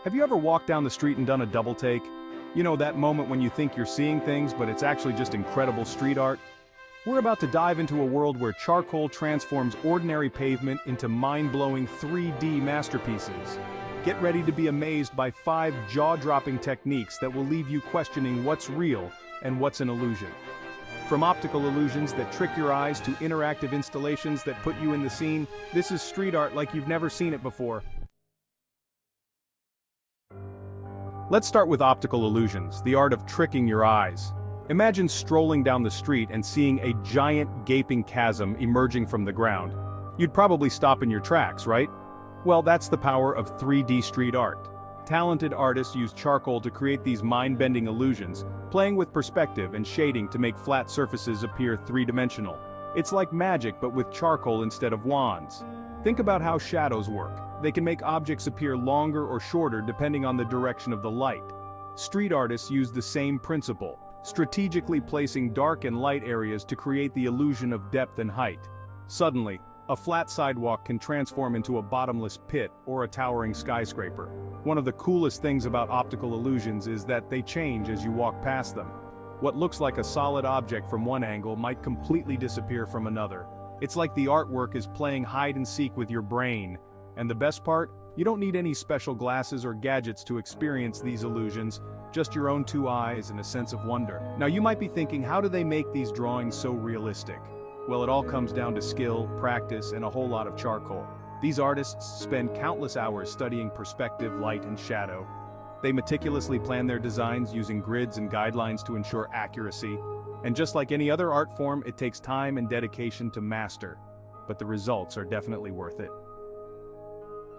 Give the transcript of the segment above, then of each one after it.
Have you ever walked down the street and done a double take? You know, that moment when you think you're seeing things, but it's actually just incredible street art? We're about to dive into a world where charcoal transforms ordinary pavement into mind-blowing 3D masterpieces. Get ready to be amazed by 5 jaw-dropping techniques that will leave you questioning what's real and what's an illusion. From optical illusions that trick your eyes to interactive installations that put you in the scene, this is street art like you've never seen it before. Let's start with optical illusions, the art of tricking your eyes. Imagine strolling down the street and seeing a giant gaping chasm emerging from the ground. You'd probably stop in your tracks, right? Well, that's the power of 3D street art. Talented artists use charcoal to create these mind-bending illusions, playing with perspective and shading to make flat surfaces appear three-dimensional. It's like magic but with charcoal instead of wands. Think about how shadows work. They can make objects appear longer or shorter depending on the direction of the light. Street artists use the same principle, strategically placing dark and light areas to create the illusion of depth and height. Suddenly, a flat sidewalk can transform into a bottomless pit or a towering skyscraper. One of the coolest things about optical illusions is that they change as you walk past them. What looks like a solid object from one angle might completely disappear from another. It's like the artwork is playing hide and seek with your brain. And the best part? You don't need any special glasses or gadgets to experience these illusions, just your own 2 eyes and a sense of wonder. Now you might be thinking, how do they make these drawings so realistic? Well, it all comes down to skill, practice, and a whole lot of charcoal. These artists spend countless hours studying perspective, light, and shadow. They meticulously plan their designs using grids and guidelines to ensure accuracy. And just like any other art form, it takes time and dedication to master. But the results are definitely worth it.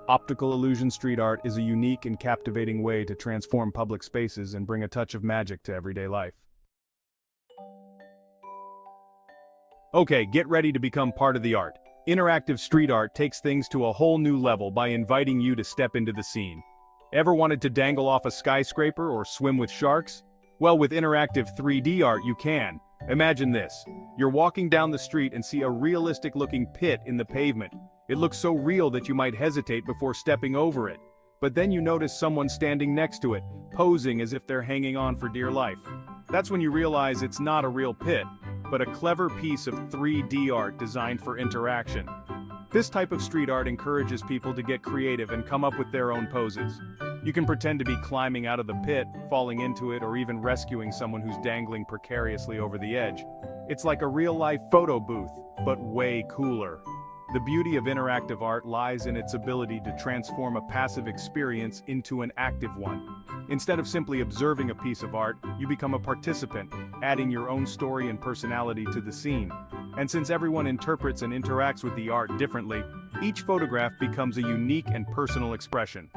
Optical illusion street art is a unique and captivating way to transform public spaces and bring a touch of magic to everyday life. Okay, get ready to become part of the art. Interactive street art takes things to a whole new level by inviting you to step into the scene. Ever wanted to dangle off a skyscraper or swim with sharks? Well, with interactive 3D art you can. Imagine this. You're walking down the street and see a realistic-looking pit in the pavement. It looks so real that you might hesitate before stepping over it. But then you notice someone standing next to it, posing as if they're hanging on for dear life. That's when you realize it's not a real pit, but a clever piece of 3D art designed for interaction. This type of street art encourages people to get creative and come up with their own poses. You can pretend to be climbing out of the pit, falling into it, or even rescuing someone who's dangling precariously over the edge. It's like a real-life photo booth, but way cooler. The beauty of interactive art lies in its ability to transform a passive experience into an active one. Instead of simply observing a piece of art, you become a participant, adding your own story and personality to the scene. And since everyone interprets and interacts with the art differently, each photograph becomes a unique and personal expression.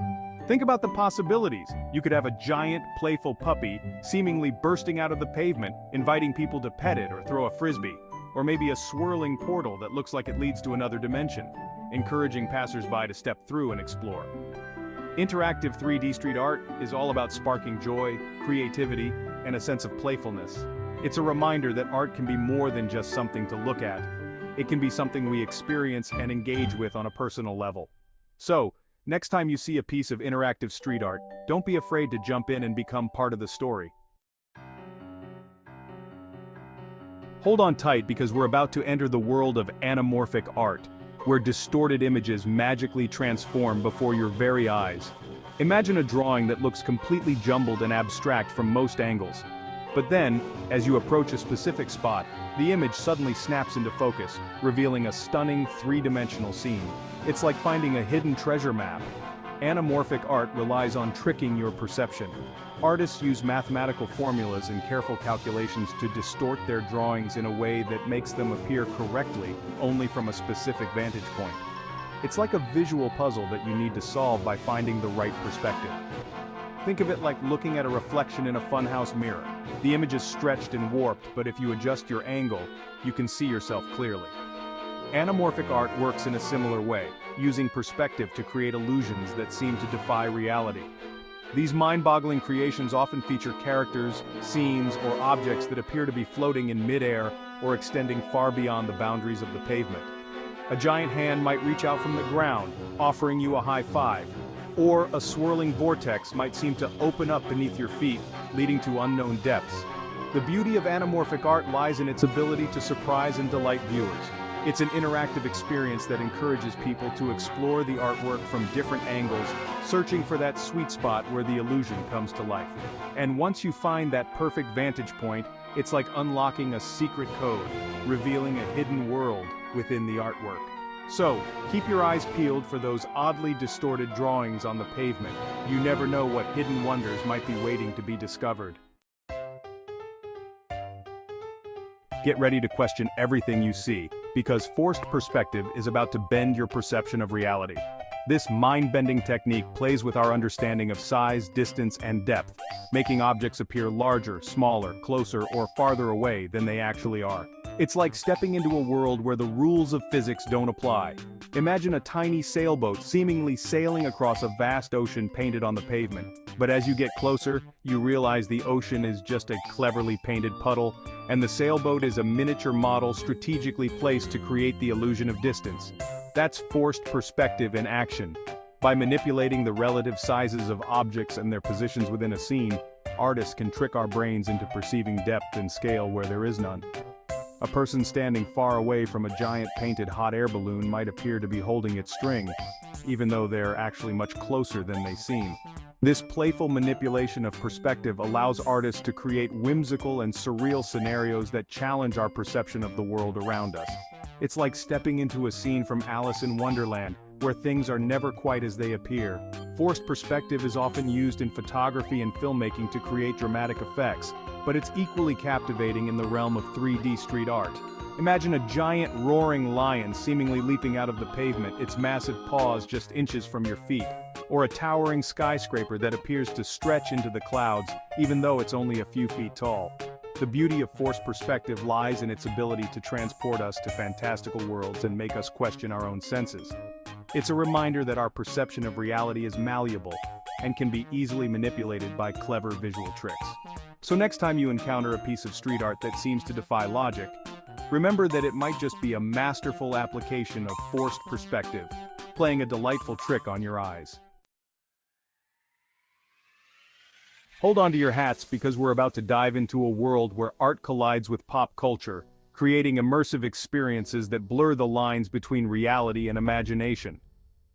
Think about the possibilities. You could have a giant, playful puppy seemingly bursting out of the pavement, inviting people to pet it or throw a frisbee. Or maybe a swirling portal that looks like it leads to another dimension, encouraging passersby to step through and explore. Interactive 3D street art is all about sparking joy, creativity, and a sense of playfulness. It's a reminder that art can be more than just something to look at. It can be something we experience and engage with on a personal level. So, next time you see a piece of interactive street art, don't be afraid to jump in and become part of the story. Hold on tight because we're about to enter the world of anamorphic art, where distorted images magically transform before your very eyes. Imagine a drawing that looks completely jumbled and abstract from most angles. But then, as you approach a specific spot, the image suddenly snaps into focus, revealing a stunning three-dimensional scene. It's like finding a hidden treasure map. Anamorphic art relies on tricking your perception. Artists use mathematical formulas and careful calculations to distort their drawings in a way that makes them appear correctly only from a specific vantage point. It's like a visual puzzle that you need to solve by finding the right perspective. Think of it like looking at a reflection in a funhouse mirror. The image is stretched and warped, but if you adjust your angle, you can see yourself clearly. Anamorphic art works in a similar way, using perspective to create illusions that seem to defy reality. These mind-boggling creations often feature characters, scenes, or objects that appear to be floating in mid-air or extending far beyond the boundaries of the pavement. A giant hand might reach out from the ground, offering you a high five. Or a swirling vortex might seem to open up beneath your feet, leading to unknown depths. The beauty of anamorphic art lies in its ability to surprise and delight viewers. It's an interactive experience that encourages people to explore the artwork from different angles, searching for that sweet spot where the illusion comes to life. And once you find that perfect vantage point, it's like unlocking a secret code, revealing a hidden world within the artwork. So, keep your eyes peeled for those oddly distorted drawings on the pavement. You never know what hidden wonders might be waiting to be discovered. Get ready to question everything you see, because forced perspective is about to bend your perception of reality. This mind-bending technique plays with our understanding of size, distance, and depth, making objects appear larger, smaller, closer, or farther away than they actually are. It's like stepping into a world where the rules of physics don't apply. Imagine a tiny sailboat seemingly sailing across a vast ocean painted on the pavement. But as you get closer, you realize the ocean is just a cleverly painted puddle, and the sailboat is a miniature model strategically placed to create the illusion of distance. That's forced perspective in action. By manipulating the relative sizes of objects and their positions within a scene, artists can trick our brains into perceiving depth and scale where there is none. A person standing far away from a giant painted hot air balloon might appear to be holding its string, even though they're actually much closer than they seem. This playful manipulation of perspective allows artists to create whimsical and surreal scenarios that challenge our perception of the world around us. It's like stepping into a scene from Alice in Wonderland, where things are never quite as they appear. Forced perspective is often used in photography and filmmaking to create dramatic effects, but it's equally captivating in the realm of 3D street art. Imagine a giant roaring lion seemingly leaping out of the pavement, its massive paws just inches from your feet. Or a towering skyscraper that appears to stretch into the clouds, even though it's only a few feet tall. The beauty of forced perspective lies in its ability to transport us to fantastical worlds and make us question our own senses. It's a reminder that our perception of reality is malleable and can be easily manipulated by clever visual tricks. So next time you encounter a piece of street art that seems to defy logic, remember that it might just be a masterful application of forced perspective, playing a delightful trick on your eyes. Hold on to your hats because we're about to dive into a world where art collides with pop culture, creating immersive experiences that blur the lines between reality and imagination.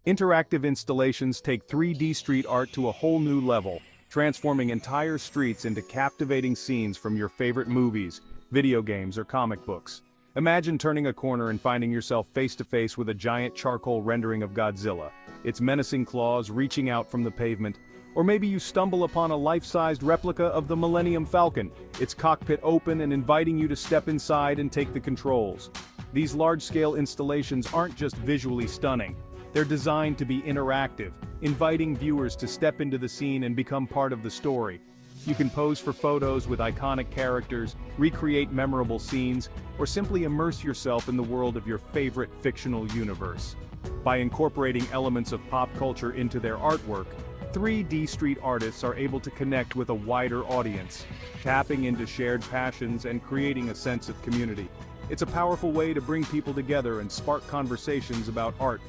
Interactive installations take 3D street art to a whole new level, transforming entire streets into captivating scenes from your favorite movies, video games, or comic books. Imagine turning a corner and finding yourself face to face with a giant charcoal rendering of Godzilla, its menacing claws reaching out from the pavement. Or maybe you stumble upon a life-sized replica of the Millennium Falcon, its cockpit open and inviting you to step inside and take the controls. These large-scale installations aren't just visually stunning. They're designed to be interactive, inviting viewers to step into the scene and become part of the story. You can pose for photos with iconic characters, recreate memorable scenes, or simply immerse yourself in the world of your favorite fictional universe. By incorporating elements of pop culture into their artwork, 3D street artists are able to connect with a wider audience, tapping into shared passions and creating a sense of community. It's a powerful way to bring people together and spark conversations about art,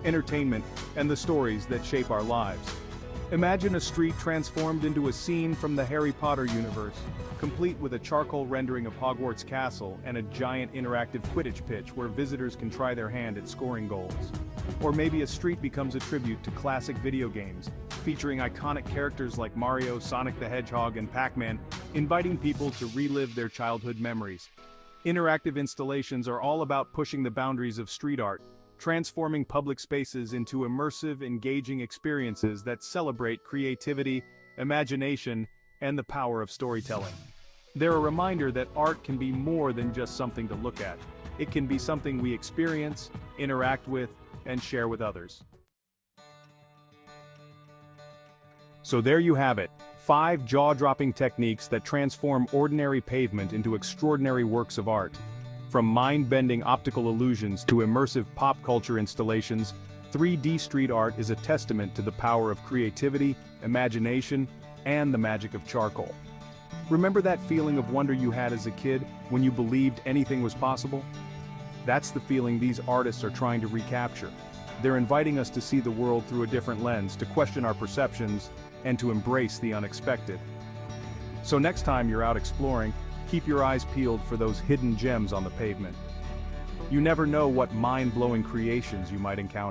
entertainment, and the stories that shape our lives. Imagine a street transformed into a scene from the Harry Potter universe, complete with a charcoal rendering of Hogwarts Castle and a giant interactive Quidditch pitch where visitors can try their hand at scoring goals. Or maybe a street becomes a tribute to classic video games, featuring iconic characters like Mario, Sonic the Hedgehog, and Pac-Man, inviting people to relive their childhood memories. Interactive installations are all about pushing the boundaries of street art, transforming public spaces into immersive, engaging experiences that celebrate creativity, imagination, and the power of storytelling. They're a reminder that art can be more than just something to look at. It can be something we experience, interact with, and share with others. So there you have it, 5 jaw-dropping techniques that transform ordinary pavement into extraordinary works of art. From mind-bending optical illusions to immersive pop culture installations, 3D street art is a testament to the power of creativity, imagination, and the magic of charcoal. Remember that feeling of wonder you had as a kid when you believed anything was possible? That's the feeling these artists are trying to recapture. They're inviting us to see the world through a different lens, to question our perceptions, and to embrace the unexpected. So next time you're out exploring, keep your eyes peeled for those hidden gems on the pavement. You never know what mind-blowing creations you might encounter.